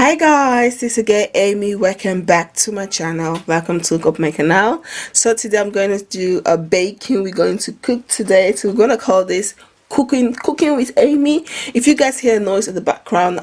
Hi guys, this is again Amy. Welcome back to my channel. Welcome to my canal. So today I'm going to do a baking. We're going to cook today, so we're going to call this cooking with Amy. If you guys hear noise in the background,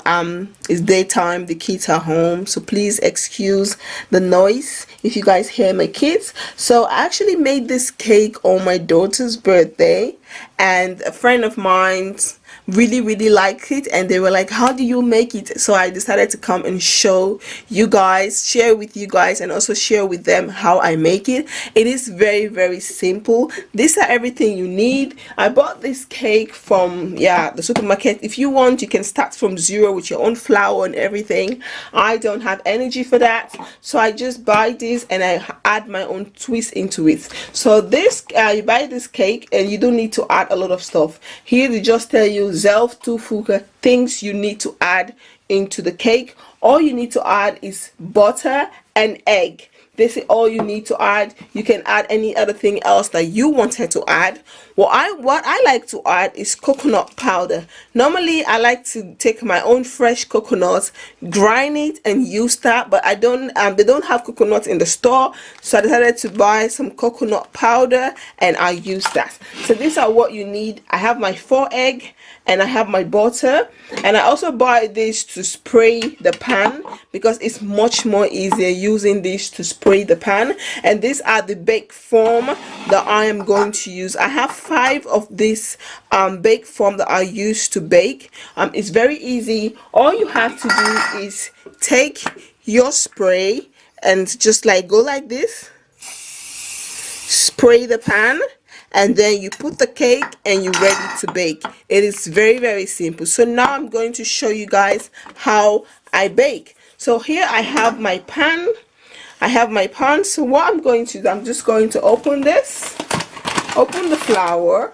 it's daytime, the kids are home, so please excuse the noise if you guys hear my kids. So I actually made this cake on my daughter's birthday, and a friend of mine really liked it, and they were like, how do you make it? So I decided to come and show you guys, share with you guys, and also share with them how I make it. It is very simple. These are everything you need. I bought this cake from the supermarket. If you want, you can start from zero with your own flour and everything. I don't have energy for that, so I just buy this and I add my own twist into it. So this you buy this cake and you don't need to add a lot of stuff. Here they just tell you zelf toevoegen, things you need to add into the cake. All you need to add is butter and egg. This is all you need to add. You can add any other thing else that you wanted to add. What I like to add is coconut powder. Normally I like to take my own fresh coconut, grind it and use that, but I don't they don't have coconut in the store, so I decided to buy some coconut powder and I use that. So these are what you need. I have my 4 eggs and I have my butter, and I also buy this to spray the pan because it's much more easier using this to spray the pan. And these are the bake form that I am going to use. I have 5 of this bake form that I use to bake. It's very easy. All you have to do is take your spray and just like go like this, spray the pan, and then you put the cake and you're ready to bake. It is very simple. So now I'm going to show you guys how I bake. So here I have my pan. So what I'm going to do, I'm just going to open this, open the flour.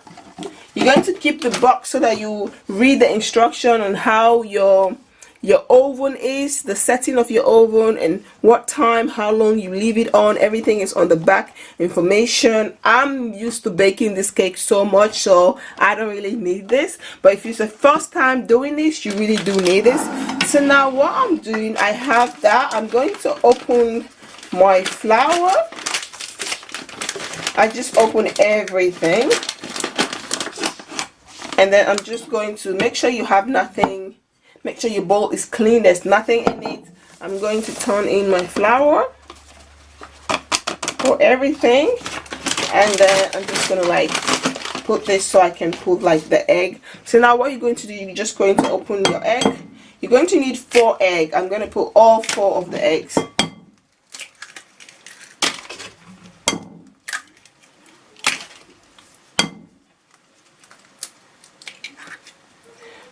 You're going to keep the box so that you read the instruction on how your oven is, the setting of your oven, and what time, how long you leave it on. Everything is on the back information. I'm used to baking this cake so much, so I don't really need this, but if it's the first time doing this, you really do need this. So now what I'm doing, I have that. I'm going to open my flour. I just open everything, and then I'm just going to make sure you have nothing. Make sure your bowl is clean, there's nothing in it. I'm going to turn in my flour for everything, and then I'm just gonna like put this so I can put like the egg. So now what you're going to do, you're just going to open your egg. You're going to need 4 eggs. I'm going to put all 4 of the eggs.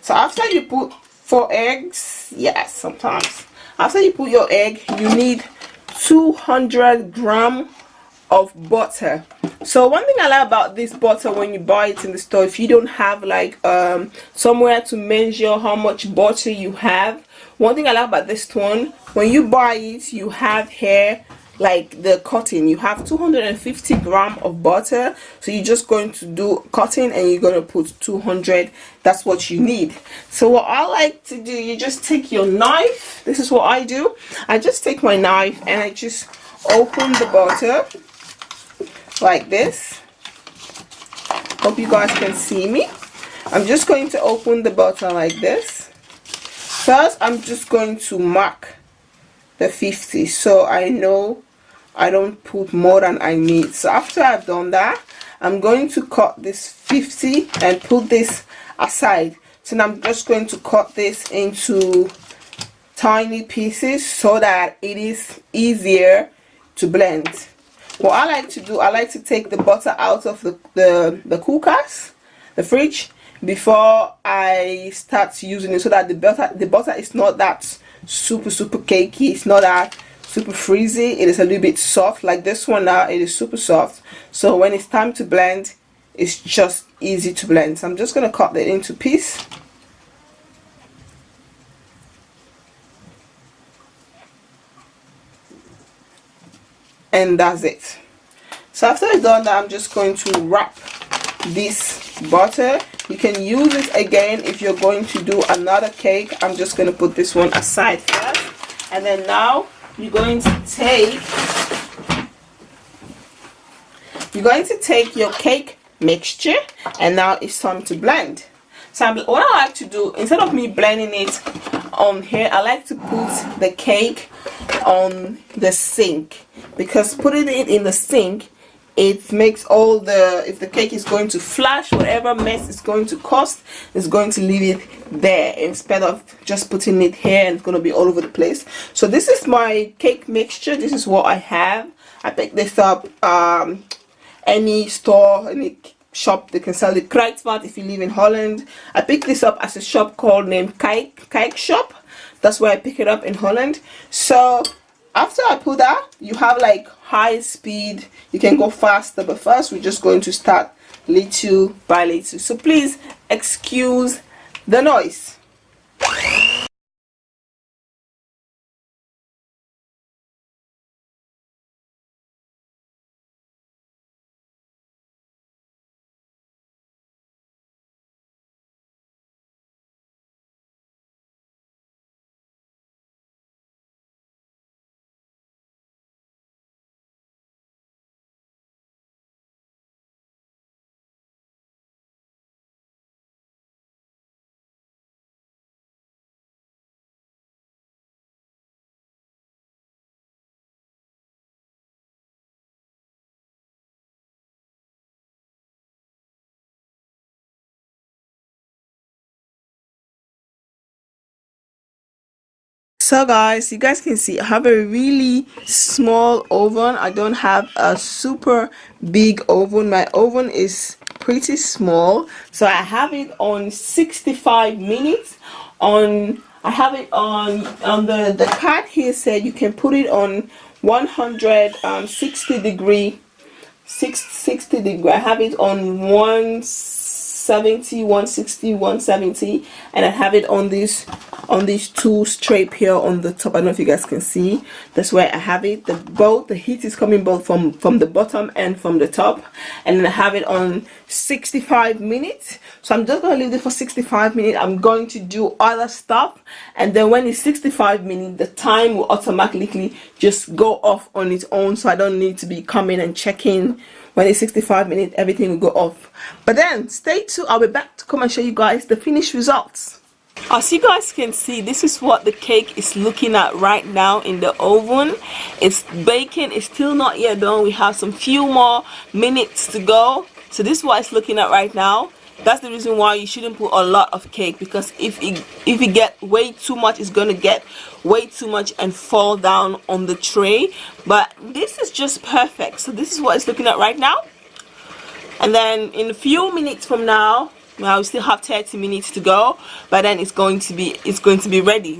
So after you put 4 eggs, yes, sometimes after you put your egg, you need 200 grams of butter. So one thing I like about this butter, when you buy it in the store, if you don't have like somewhere to measure how much butter you have, one thing I like about this one, when you buy it, you have here like the cutting. You have 250 grams of butter, so you're just going to do cutting and you're going to put 200. That's what you need. So what I like to do, you just take your knife. This is what I do. I just take my knife and I just open the butter like this. Hope you guys can see me. I'm just going to open the butter like this. First I'm just going to mark the 50, so I know I don't put more than I need. So after I've done that, I'm going to cut this 50 and put this aside. So now I'm just going to cut this into tiny pieces so that it is easier to blend. What I like to do, I like to take the butter out of the cookers, the fridge, before I start using it, so that the butter is not that super cakey, it's not that super freezy. It is a little bit soft. Like this one now, it is super soft, so when it's time to blend, it's just easy to blend. So I'm just going to cut it into pieces, and that's it. So after I've done that, I'm just going to wrap this butter. You can use it again if you're going to do another cake. I'm just going to put this one aside first. And then now you're going to take your cake mixture, and now it's time to blend. So what I like to do, instead of me blending it on here, I like to put the cake on the sink, because putting it in the sink, it makes all the, if the cake is going to flash, whatever mess it's going to cause is going to leave it there, instead of just putting it here and it's going to be all over the place. So this is my cake mixture. This is what I have. I picked this up any store, any shop, they can sell it. Christmashow if you live in Holland. I picked this up as a shop called named Cake Shop. That's where I pick it up in Holland. So after I put that, you have like high speed, you can go faster, but first we're just going to start little by little. So please excuse the noise. So guys, you guys can see I have a really small oven. I don't have a super big oven. My oven is pretty small, so I have it on 65 minutes. I have it on the card here said you can put it on 160 degree. 60 degree. I have it on 170, 160, 170, and I have it on these two straight here on the top. I don't know if you guys can see. That's where I have it. The heat is coming both from the bottom and from the top, and then I have it on 65 minutes. So I'm just gonna leave it for 65 minutes. I'm going to do other stuff, and then when it's 65 minutes, the time will automatically just go off on its own, so I don't need to be coming and checking. When it's 65 minutes, everything will go off. But then stay tuned, I'll be back to come and show you guys the finished results. As you guys can see, this is what the cake is looking at right now in the oven. It's baking. It's still not yet done. We have some few more minutes to go. So this is what it's looking at right now. That's the reason why you shouldn't put a lot of cake, because if it get way too much, it's gonna get way too much and fall down on the tray. But this is just perfect. So this is what it's looking at right now, and then in a few minutes from now, we still have 30 minutes to go, but then it's going to be ready.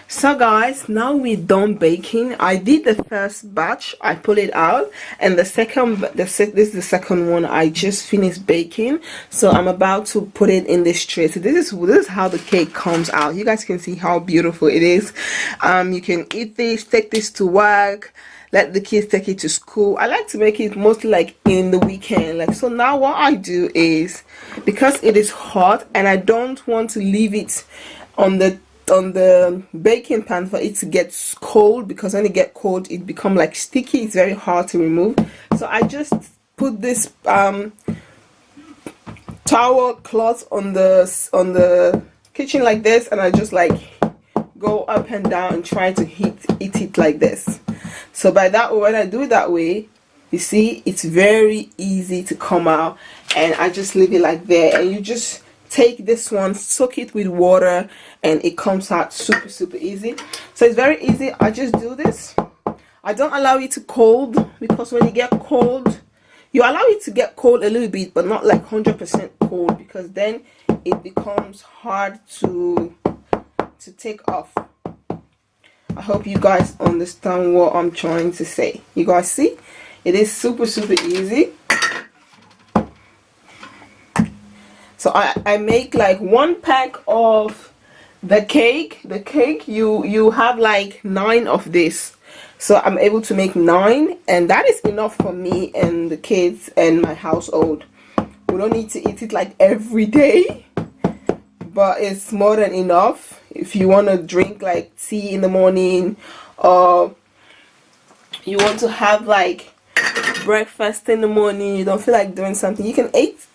So guys, now we're done baking. I did the first batch, I pulled it out, and this is the second one I just finished baking. So I'm about to put it in this tray. So this is how the cake comes out. You guys can see how beautiful it is. You can eat this, take this to work, let the kids take it to school. I like to make it mostly like in the weekend. Like, so now what I do is, because it is hot and I don't want to leave it on the baking pan for it to get cold, because when it get cold it become like sticky. It's very hard to remove. So I just put this towel cloth on the kitchen like this, and I just like go up and down and try to eat it like this. So by that, when I do it that way, you see, it's very easy to come out, and I just leave it like that, and you just take this one, soak it with water, and it comes out super easy. So it's very easy. I just do this. I don't allow it to cold, because when you get cold, you allow it to get cold a little bit, but not like 100% cold, because then it becomes hard to take off. I hope you guys understand what I'm trying to say. You guys see, it is super easy. So I make like 1 pack of the cake. You have like 9 of this, so I'm able to make 9, and that is enough for me and the kids and my household. We don't need to eat it like every day, but it's more than enough if you want to drink like tea in the morning, or you want to have like breakfast in the morning, you don't feel like doing something, you can eat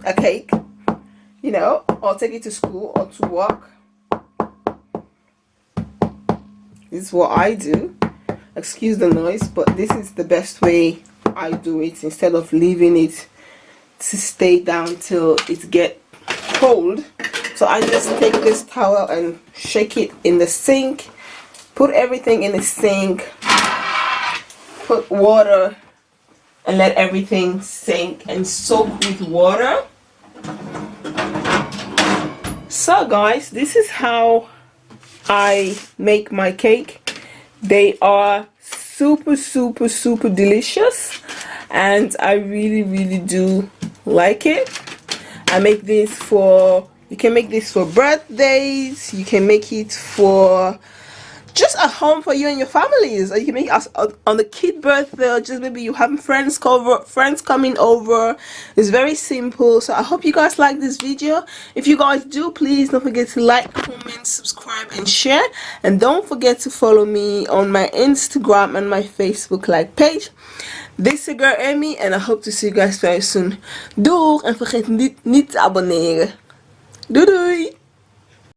a cake, you know, or take it to school or to work. This is what I do. Excuse the noise, but this is the best way I do it, instead of leaving it to stay down till it gets cold. So I just take this towel and shake it in the sink, put everything in the sink, put water, and let everything sink and soak with water. So guys, this is how I make my cake. They are super delicious, and I really do like it. I make this for, you can make this for birthdays, you can make it for just at home for you and your families, or you can make it on the kid birthday, or just maybe you having friends coming over. It's very simple. So I hope you guys like this video. If you guys do, please don't forget to like, comment, subscribe and share, and don't forget to follow me on my Instagram and my Facebook like page. This is your girl Amy, and I hope to see you guys very soon. Doeg, en vergeet niet te abonneren. Doei doei.